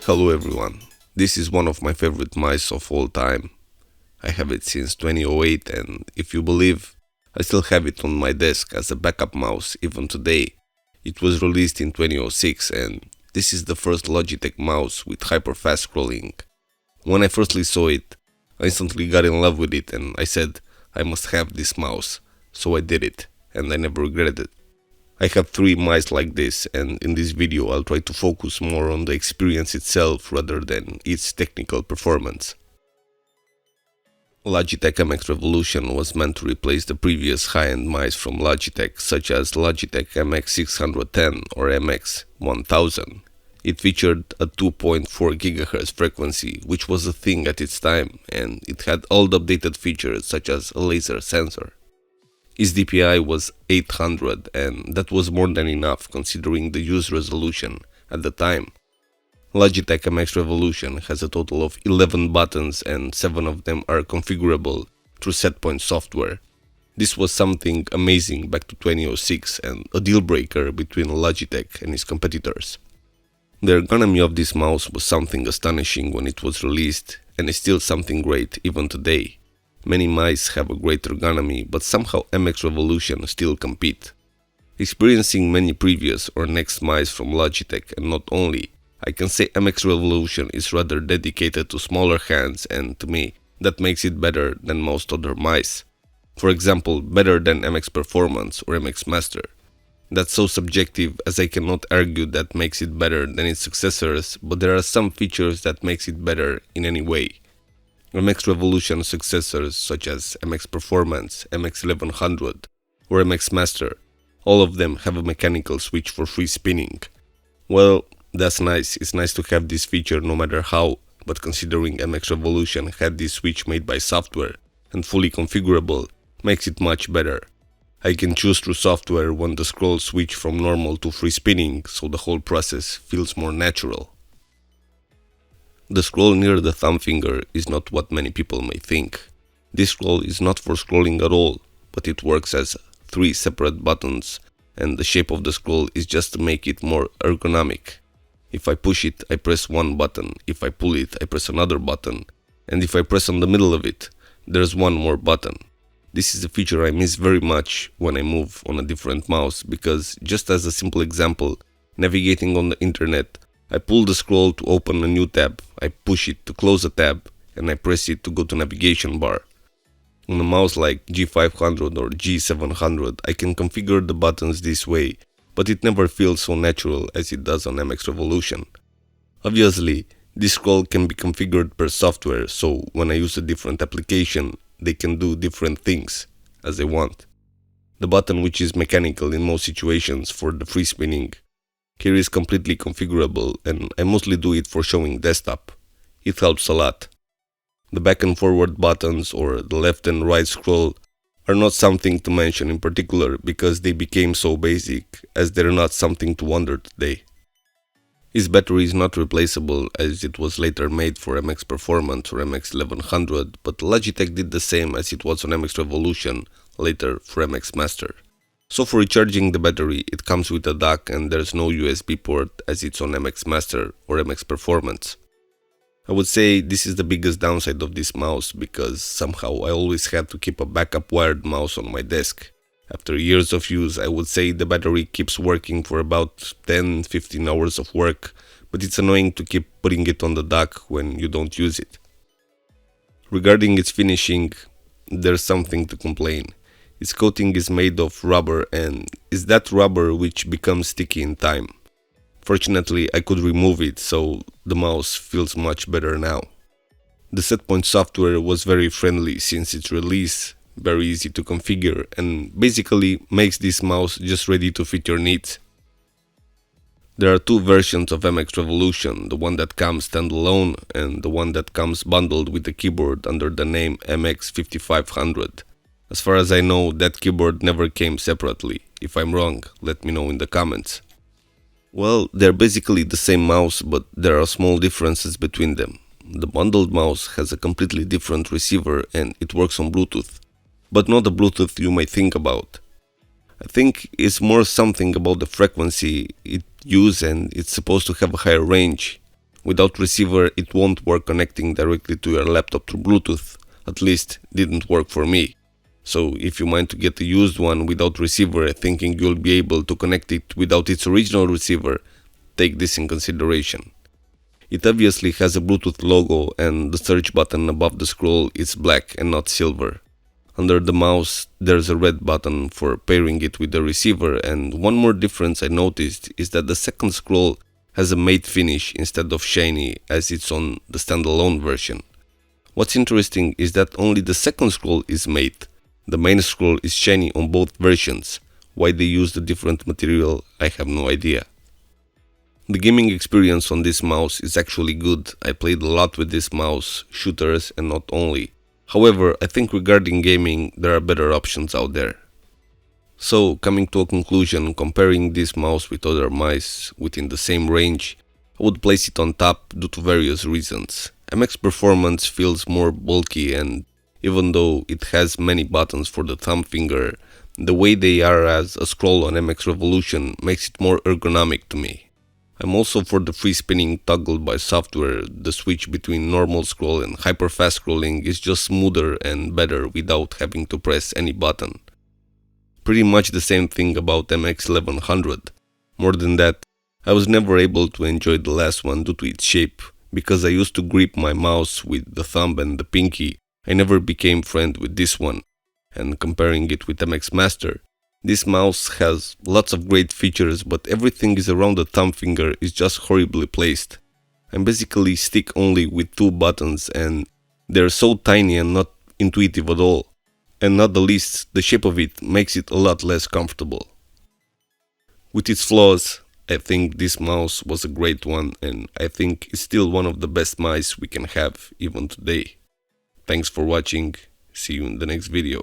Hello everyone, this is one of my favorite mice of all time. I have it since 2008 and if you believe, I still have it on my desk as a backup mouse even today. It was released in 2006 and this is the first Logitech mouse with hyper-fast scrolling. When I firstly saw it, I instantly got in love with it and I said, I must have this mouse. So I did it and I never regretted it. I have 3 mice like this, and in this video I'll try to focus more on the experience itself rather than its technical performance. Logitech MX Revolution was meant to replace the previous high-end mice from Logitech, such as Logitech MX610 or MX1000. It featured a 2.4 GHz frequency, which was a thing at its time, and it had all the updated features such as a laser sensor. Its DPI was 800 and that was more than enough considering the use resolution at the time. Logitech MX Revolution has a total of 11 buttons and 7 of them are configurable through setpoint software. This was something amazing back to 2006 and a deal breaker between Logitech and its competitors. The ergonomy of this mouse was something astonishing when it was released and is still something great even today. Many mice have a great ergonomy, but somehow MX Revolution still compete. Experiencing many previous or next mice from Logitech and not only, I can say MX Revolution is rather dedicated to smaller hands and to me, that makes it better than most other mice. For example, better than MX Performance or MX Master. That's so subjective as I cannot argue that makes it better than its successors, but there are some features that makes it better in any way. MX Revolution successors such as MX Performance, MX1100 or MX Master, all of them have a mechanical switch for free spinning. Well, that's nice, it's nice to have this feature no matter how, but considering MX Revolution had this switch made by software and fully configurable, makes it much better. I can choose through software when the scroll switch from normal to free spinning, so the whole process feels more natural. The scroll near the thumb finger is not what many people may think. This scroll is not for scrolling at all, but it works as 3 separate buttons, and the shape of the scroll is just to make it more ergonomic. If I push it, I press one button, if I pull it, I press another button, and if I press on the middle of it, there's one more button. This is a feature I miss very much when I move on a different mouse, because just as a simple example, navigating on the internet, I pull the scroll to open a new tab, I push it to close a tab, and I press it to go to navigation bar. On a mouse like G500 or G700, I can configure the buttons this way, but it never feels so natural as it does on MX Revolution. Obviously, this scroll can be configured per software, so when I use a different application, they can do different things as they want. The button, which is mechanical in most situations for the free spinning, here is completely configurable and I mostly do it for showing desktop. It helps a lot. The back and forward buttons or the left and right scroll are not something to mention in particular because they became so basic as they're not something to wonder today. Its battery is not replaceable as it was later made for MX Performance or MX1100, but Logitech did the same as it was on MX Revolution, later for MX Master. So for recharging the battery, it comes with a dock and there's no USB port as it's on MX Master or MX Performance. I would say this is the biggest downside of this mouse because somehow I always had to keep a backup wired mouse on my desk. After years of use, I would say the battery keeps working for about 10-15 hours of work, but it's annoying to keep putting it on the dock when you don't use it. Regarding its finishing, there's something to complain. Its coating is made of rubber and is that rubber which becomes sticky in time. Fortunately, I could remove it, so the mouse feels much better now. The setpoint software was very friendly since its release, very easy to configure, and basically makes this mouse just ready to fit your needs. There are 2 versions of MX Revolution, the one that comes standalone and the one that comes bundled with the keyboard under the name MX5500. As far as I know, that keyboard never came separately. If I'm wrong, let me know in the comments. Well, they're basically the same mouse, but there are small differences between them. The bundled mouse has a completely different receiver and it works on Bluetooth, but not the Bluetooth you might think about. I think it's more something about the frequency it uses and it's supposed to have a higher range, Without receiver, it won't work connecting directly to your laptop through Bluetooth. At least, didn't work for me. So if you mind to get a used one without receiver, thinking you'll be able to connect it without its original receiver, take this in consideration. It obviously has a Bluetooth logo, and the search button above the scroll is black and not silver. Under the mouse, there's a red button for pairing it with the receiver, and one more difference I noticed is that the second scroll has a matte finish instead of shiny as it's on the standalone version. What's interesting is that only the second scroll is matte. The main scroll is shiny on both versions. Why they use the different material, I have no idea. The gaming experience on this mouse is actually good. I played a lot with this mouse, shooters and not only. However, I think regarding gaming, there are better options out there. So, coming to a conclusion, comparing this mouse with other mice within the same range, I would place it on top due to various reasons. MX Performance feels more bulky, and even though it has many buttons for the thumb finger, the way they are as a scroll on MX Revolution makes it more ergonomic to me. I'm also for the free spinning toggled by software. The switch between normal scroll and hyper fast scrolling is just smoother and better without having to press any button. Pretty much the same thing about MX1100. More than that, I was never able to enjoy the last one due to its shape. Because I used to grip my mouse with the thumb and the pinky, I never became friend with this one. And comparing it with MX Master, this mouse has lots of great features, but everything is around the thumb finger is just horribly placed. I'm basically stick only with two buttons, and they're so tiny and not intuitive at all. And not the least, the shape of it makes it a lot less comfortable. With its flaws, I think this mouse was a great one, and I think it's still one of the best mice we can have even today. Thanks for watching, see you in the next video.